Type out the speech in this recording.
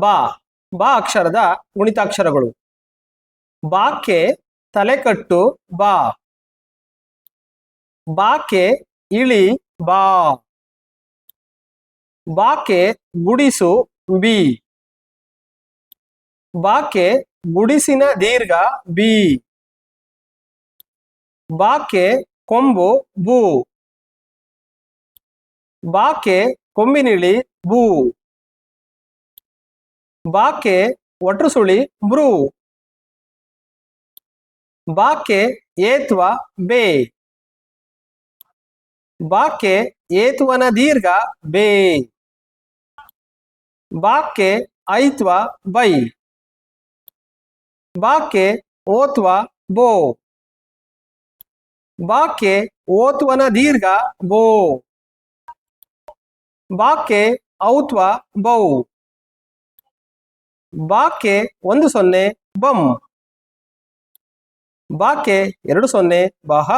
ಬಾ ಬಾ ಅಕ್ಷರದ ಗುಣಿತಾಕ್ಷರಗಳು. ಬಾಕ್ಕೆ ತಲೆಕಟ್ಟು ಬಾ. ಬಾಕ್ಕೆ ಇಳಿ ಬಾ. ಬಾಕ್ಕೆ ಗುಡಿಸು ಬಿ. ಬಾಕ್ಕೆ ಗುಡಿಸಿನ ದೀರ್ಘ ಬಿ. ಬಾಕ್ಕೆ ಕೊಂಬು ಬೂ. ಬಾಕ್ಕೆ ಕೊಂಬಿನಿಳಿ ಬೂ. ಬಾಕ್ಕೆ ಒಟ್ರುಸುಳಿ ಬ್ರೂ. ಬಾಕ್ಕೆ ಏತ್ವ ಬೇ. ಬಾಕ್ಕೆ ಏತ್ವನ ದೀರ್ಘ ಬೇ. ಬಾಕ್ಕೆ ಐತ್ವ ಬೈ. ಬಾಕ್ಕೆ ಓತ್ವ ಬೋ. ಬಾಕ್ಕೆ ಓತ್ವನ ದೀರ್ಘ ಬೋ. ಬಾಕ್ಕೆ ಔತ್ವ ಬೌ. ಬಾಕ್ಕೆ 10 ಬಂ. ಬಾಕ್ಕೆ 20 ಬಹ.